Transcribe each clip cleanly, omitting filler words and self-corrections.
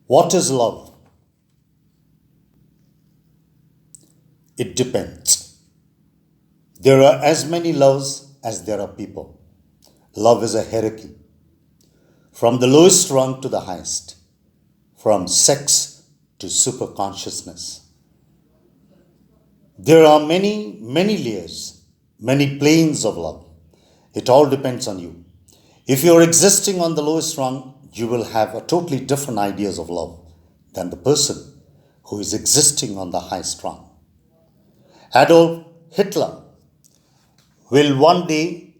What is love? It depends. There are as many loves as there are people. Love is a hierarchy, from the lowest rung to the highest, from sex to superconsciousness. There are many, many layers, many planes of love. It all depends on you. If you're existing on the lowest rung, you will have a totally different ideas of love than the person who is existing on the highest rung. Adolf Hitler will one day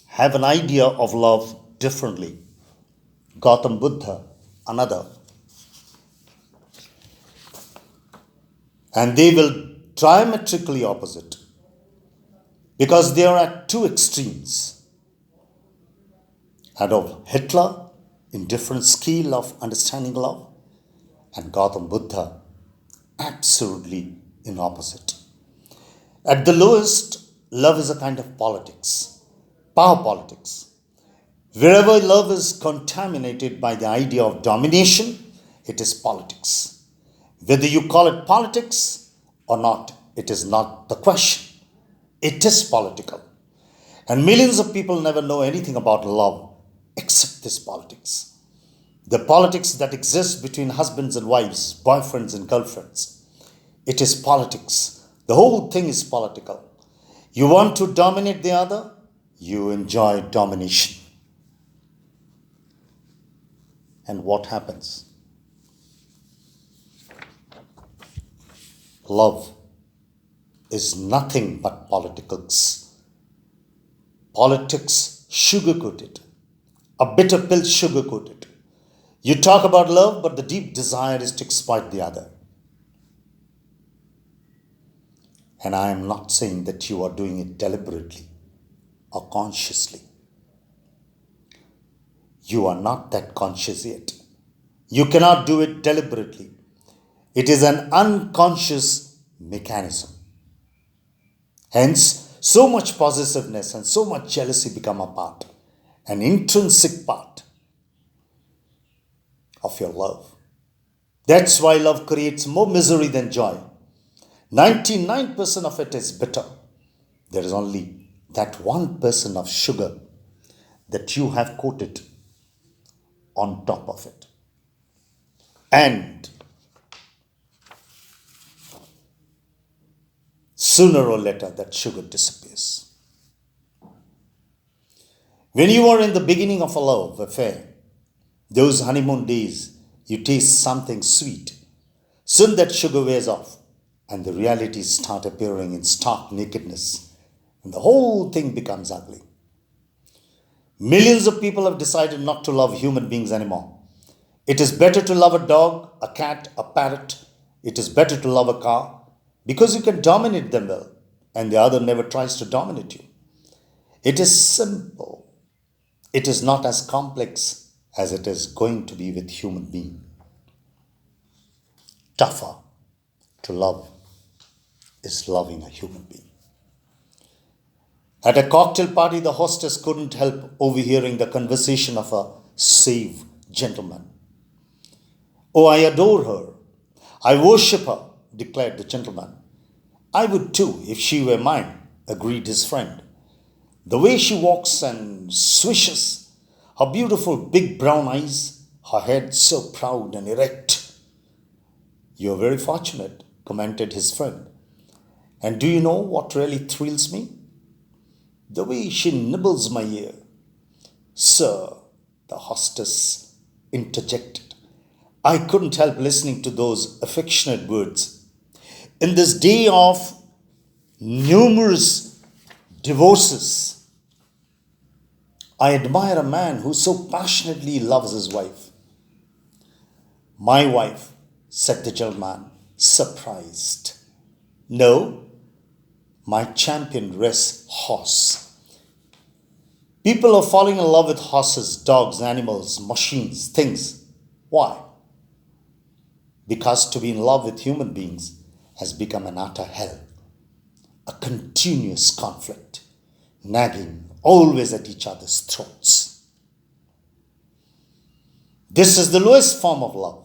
have an idea of love differently. Gautam Buddha, another. And they will diametrically opposite because they are at two extremes. Adolf Hitler in different scale of understanding love, and Gautam Buddha absolutely in opposite. At the lowest, love is a kind of politics, power politics. Wherever love is contaminated by the idea of domination, it is politics. Whether you call it politics or not, it is not the question. It is political. And millions of people never know anything about love except this politics. The politics that exists between husbands and wives, boyfriends and girlfriends. It is politics. The whole thing is political. You want to dominate the other, you enjoy domination. And what happens? Love is nothing but politics. Politics sugar-coated. A bitter pill sugar-coated. You talk about love, but the deep desire is to exploit the other. And I am not saying that you are doing it deliberately or consciously. You are not that conscious yet. You cannot do it deliberately. It is an unconscious mechanism. Hence, so much possessiveness and so much jealousy become a part, an intrinsic part of your love. That's why love creates more misery than joy. 99% of it is bitter. There is only that 1% of sugar that you have coated on top of it. And sooner or later that sugar disappears. When you are in the beginning of a love affair, those honeymoon days, you taste something sweet. Soon that sugar wears off and the realities start appearing in stark nakedness and the whole thing becomes ugly. Millions of people have decided not to love human beings anymore. It is better to love a dog, a cat, a parrot. It is better to love a car because you can dominate them well and the other never tries to dominate you. It is simple. It is not as complex as it is going to be with human being. Tougher to love is loving a human being. At a cocktail party, the hostess couldn't help overhearing the conversation of a save gentleman. "Oh, I adore her. I worship her," declared the gentleman. "I would too if she were mine," agreed his friend. "The way she walks and swishes, her beautiful big brown eyes, her head so proud and erect." "You're very fortunate," commented his friend. "And do you know what really thrills me? The way she nibbles my ear." "Sir," the hostess interjected, "I couldn't help listening to those affectionate words. In this day of numerous divorces, I admire a man who so passionately loves his wife." "My wife," said the gentleman, surprised. "No, my champion race horse." People are falling in love with horses, dogs, animals, machines, things. Why? Because to be in love with human beings has become an utter hell, a continuous conflict, nagging always at each other's throats. This is the lowest form of love.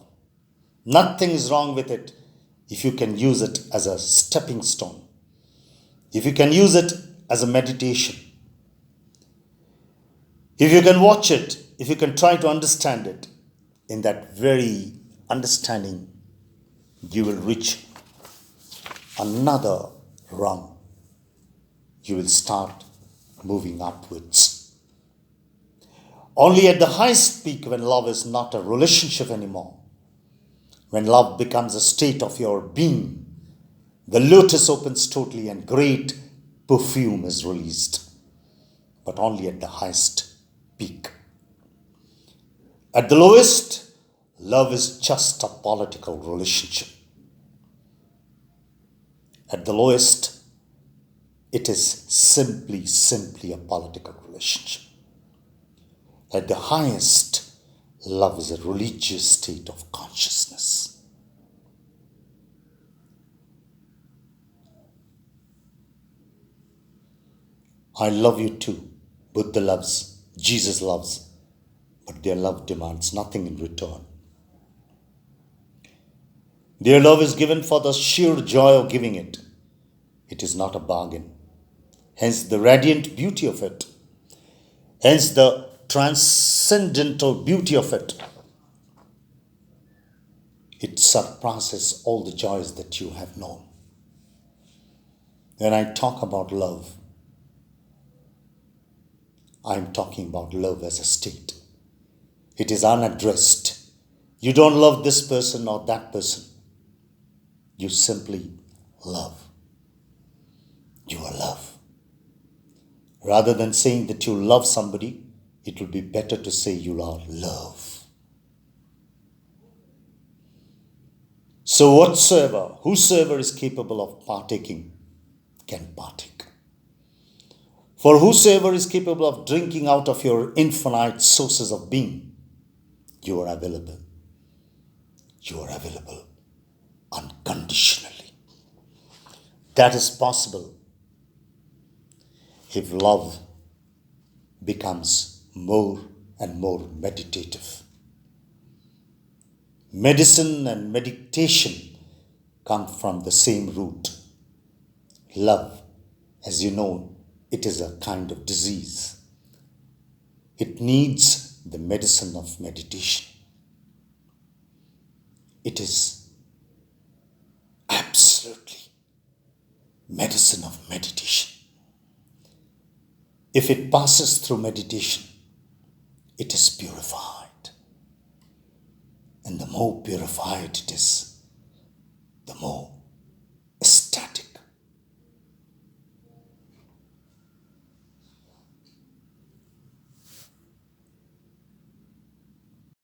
Nothing is wrong with it if you can use it as a stepping stone, if you can use it as a meditation, if you can watch it, if you can try to understand it. In that very understanding, you will reach another rung. You will start moving upwards. Only at the highest peak, when love is not a relationship anymore, when love becomes a state of your being, the lotus opens totally and great perfume is released. But only at the highest peak. At the lowest, love is just a political relationship. At the lowest, it is simply a political relationship. At the highest, love is a religious state of consciousness. I love you too. Buddha loves, Jesus loves, but their love demands nothing in return. Their love is given for the sheer joy of giving it. It is not a bargain. Hence the radiant beauty of it. Hence the transcendental beauty of it. It surpasses all the joys that you have known. When I talk about love, I am talking about love as a state. It is unaddressed. You don't love this person or that person. You simply love. You are love. Rather than saying that you love somebody, it will be better to say you are love. So whosoever is capable of partaking can partake. For whosoever is capable of drinking out of your infinite sources of being, you are available. You are available unconditionally. That is possible if love becomes more and more meditative. Medicine and meditation come from the same root. Love, as you know, it is a kind of disease. It needs the medicine of meditation. It is absolutely medicine of meditation. If it passes through meditation, it is purified. And the more purified it is, the more